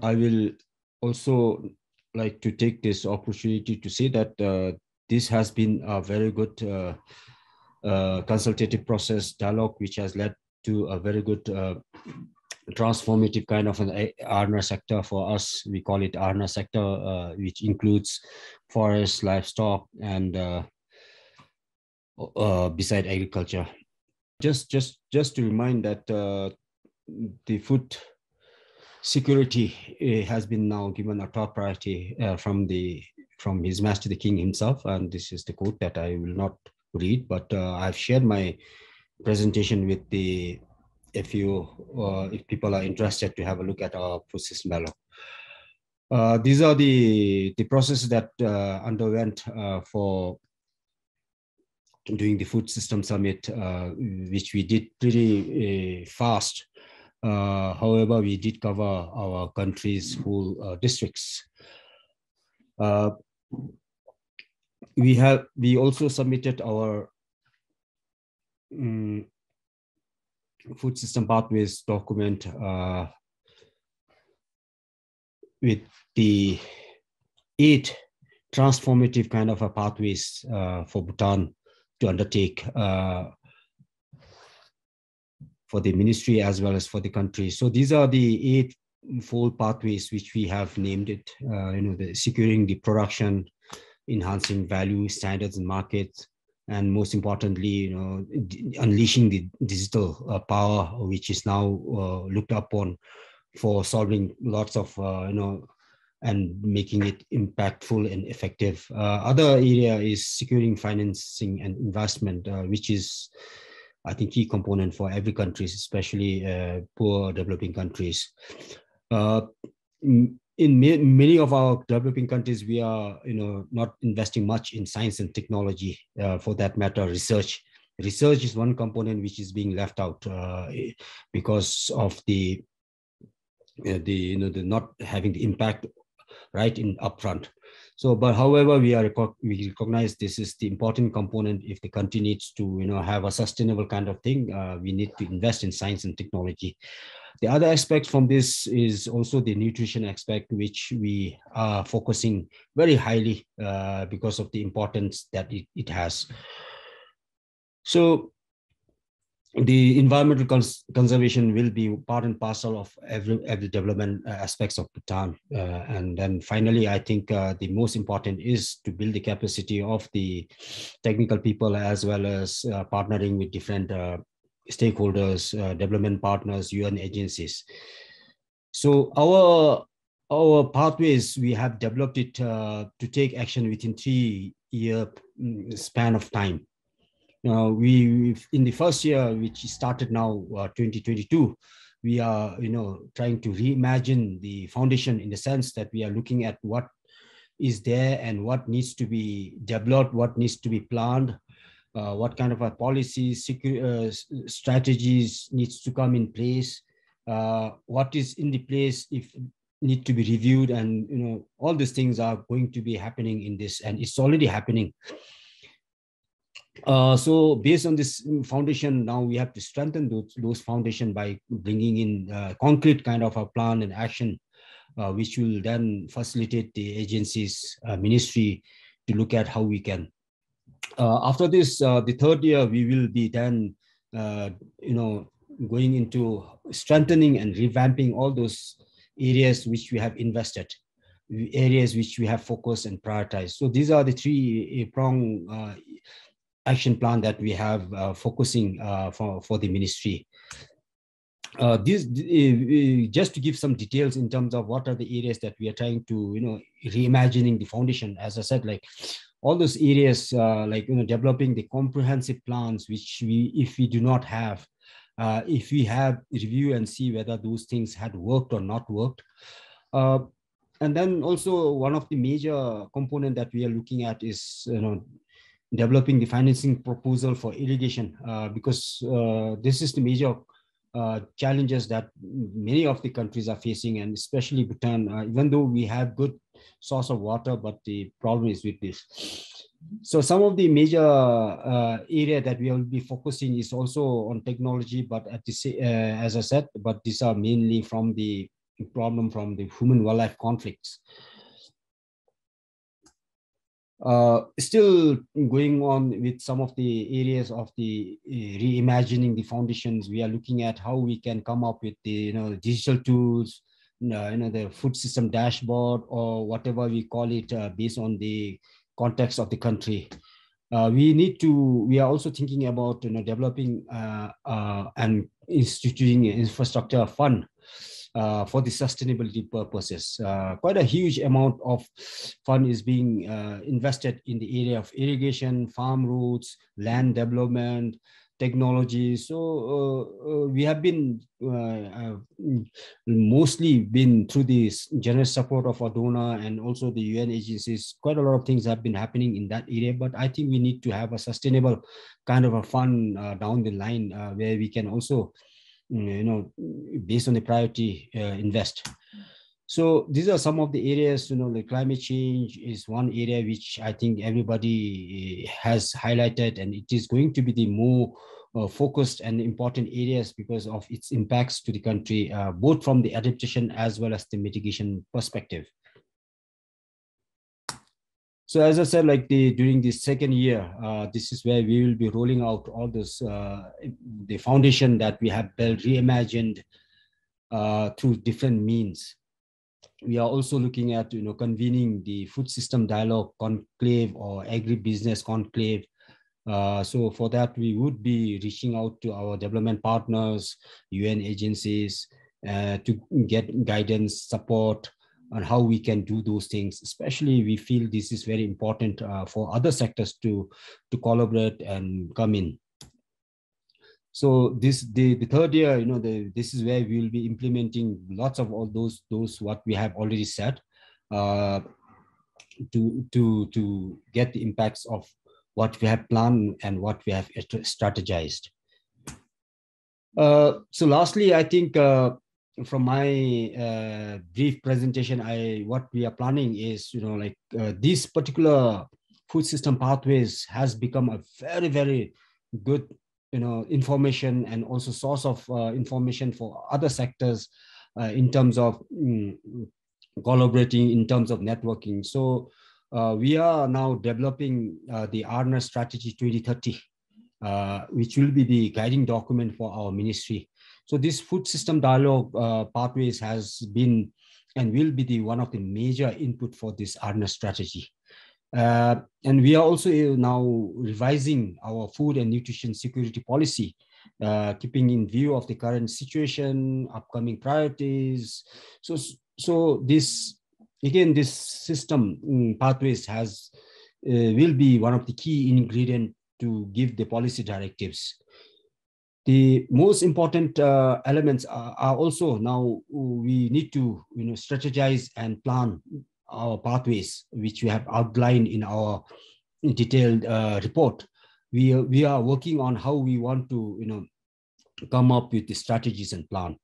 I will also like to take this opportunity to say that this has been a very good consultative process dialogue, which has led to a very good transformative kind of an ARNA sector for us. We call it ARNA sector, which includes forest, livestock, and beside agriculture. Just to remind that the food security has been now given a top priority from His Majesty the King himself, and this is the quote that I will not read, but I've shared my presentation with if people are interested to have a look at our food system dialogue. These are the processes that underwent for doing the food system summit, which we did pretty fast. However, we did cover our country's whole districts. We also submitted our food system pathways document with the 8 transformative kind of a pathways for Bhutan to undertake for the ministry as well as for the country. So these are the 8-fold pathways which we have named it. Securing the production, enhancing value, standards, and markets, and most importantly, unleashing the digital power, which is now looked upon for solving lots of and making it impactful and effective. Other area is securing financing and investment, which is, I think, key component for every country, especially poor developing countries. In many of our developing countries, we are not investing much in science and technology. For that matter, research is one component which is being left out because of the not having the impact right in upfront. So, but however, we recognize this is the important component. If the country needs to have a sustainable kind of thing, we need to invest in science and technology. The other aspect from this is also the nutrition aspect, which we are focusing very highly because of the importance that it has. So the environmental conservation will be part and parcel of every development aspects of Bhutan. And then finally, I think the most important is to build the capacity of the technical people, as well as partnering with different stakeholders, development partners, UN agencies. So our pathways, we have developed it to take action within 3-year span of time. Now, we in the first year, which started now 2022, we are trying to reimagine the foundation, in the sense that we are looking at what is there and what needs to be developed, what needs to be planned, what kind of a policy strategies needs to come in place, what is in the place if need to be reviewed, and all these things are going to be happening in this, and it's already happening. So based on this foundation, now we have to strengthen those foundation by bringing in concrete kind of a plan and action, which will then facilitate the agencies, ministry, to look at how we can. After this, the third year, we will be then, going into strengthening and revamping all those areas which we have invested, areas which we have focused and prioritized. So these are the 3-prong action plan that we have focusing for the ministry. Just to give some details in terms of what are the areas that we are trying to, reimagining the foundation. As I said, like all those areas, developing the comprehensive plans, which if we do not have, if we have review and see whether those things had worked or not worked. And then also one of the major component that we are looking at is, developing the financing proposal for irrigation, because this is the major challenges that many of the countries are facing, and especially Bhutan, even though we have good source of water, but the problem is with this. So some of the major area that we will be focusing is also on technology, but as I said, but these are mainly from the problem from the human wildlife conflicts. Still going on with some of the areas of the reimagining the foundations, we are looking at how we can come up with the digital tools, the food system dashboard, or whatever we call it, based on the context of the country. We are also thinking about developing and instituting an infrastructure fund for the sustainability purposes. Quite a huge amount of fund is being invested in the area of irrigation, farm routes, land development, technology. So we have been mostly been through the generous support of our donor and also the UN agencies. Quite a lot of things have been happening in that area, but I think we need to have a sustainable kind of a fund down the line where we can also, based on the priority, invest. So these are some of the areas. The climate change is one area which I think everybody has highlighted, and it is going to be the more focused and important areas because of its impacts to the country, both from the adaptation as well as the mitigation perspective. So as I said, during the second year, this is where we will be rolling out all this, the foundation that we have built, reimagined through different means. We are also looking at, convening the food system dialogue conclave or agribusiness conclave. So for that, we would be reaching out to our development partners, UN agencies, to get guidance, support on how we can do those things. Especially, we feel this is very important for other sectors to collaborate and come in. So the third year, this is where we will be implementing lots of all those what we have already said, to get the impacts of what we have planned and what we have strategized. So lastly, I think from my brief presentation, what we are planning is, this particular food system pathways has become a very, very good information and also source of information for other sectors in terms of collaborating, in terms of networking. So we are now developing the ARNA Strategy 2030, which will be the guiding document for our ministry. So this food system dialogue pathways has been and will be one of the major input for this ARNA strategy. And we are also now revising our food and nutrition security policy, keeping in view of the current situation, upcoming priorities. So this, again, this system pathways will be one of the key ingredients to give the policy directives. The most important elements are also now we need to strategize and plan our pathways, which we have outlined in our detailed report. We are working on how we want to come up with the strategies and plan.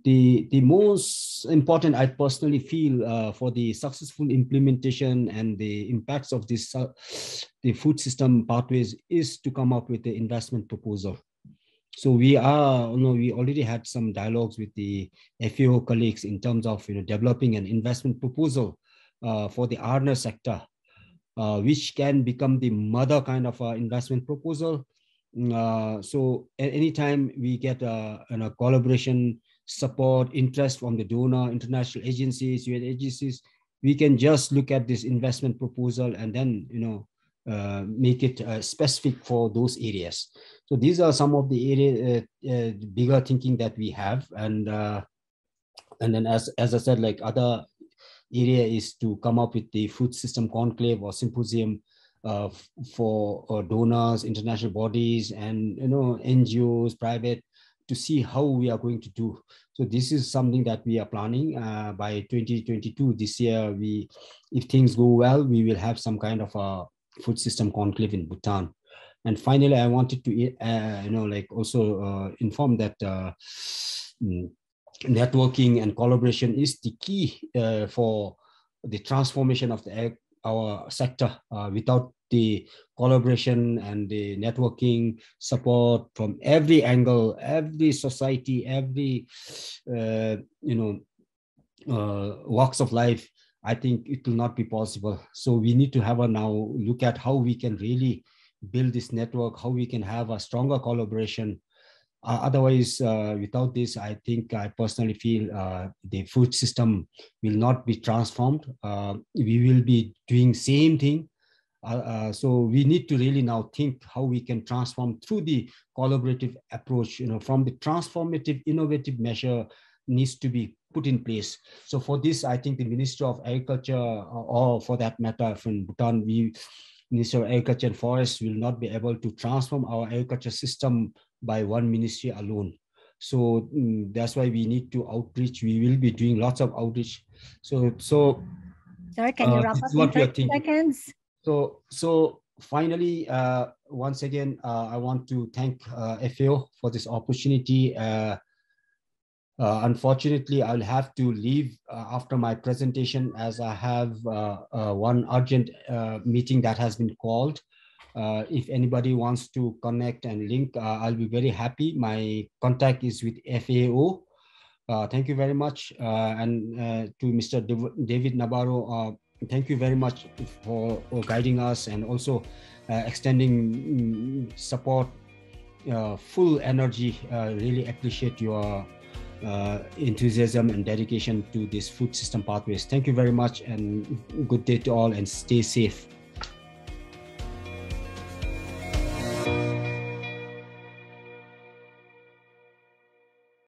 The most important, I personally feel, for the successful implementation and the impacts of this the food system pathways is to come up with the investment proposal. So we already had some dialogues with the FAO colleagues in terms of developing an investment proposal for the ARNA sector, which can become the mother kind of investment proposal. So at any time we get collaboration, support, interest from the donor, international agencies, UN agencies, we can just look at this investment proposal and then make it specific for those areas. So these are some of the area bigger thinking that we have, and then as I said, other area is to come up with the food system conclave or symposium for donors, international bodies, and NGOs, private, to see how we are going to do. So this is something that we are planning by 2022. This year, if things go well, we will have some kind of a food system conclave in Bhutan. And finally, I wanted to also inform that networking and collaboration is the key for the transformation of our sector. Without the collaboration and the networking support from every angle, every society, every walks of life, I think it will not be possible. So we need to have a now look at how we can really build this network, how we can have a stronger collaboration. Otherwise, without this, I think I personally feel the food system will not be transformed. We will be doing same thing. So we need to really now think how we can transform through the collaborative approach. From the transformative, innovative measure needs to be put in place. So for this, I think the Minister of Agriculture, or for that matter, from Bhutan, Minister of Agriculture and Forests will not be able to transform our agriculture system by one ministry alone. So that's why we need to outreach. We will be doing lots of outreach. So Sir, can you wrap up in 30 seconds? So finally, once again, I want to thank FAO for this opportunity. Unfortunately, I'll have to leave after my presentation, as I have one urgent meeting that has been called. If anybody wants to connect and link, I'll be very happy. My contact is with FAO. Thank you very much. And to Mr. David Nabarro, thank you very much for guiding us, and also extending support, full energy. Really appreciate your enthusiasm and dedication to this food system pathways. Thank you very much, and good day to all, and stay safe.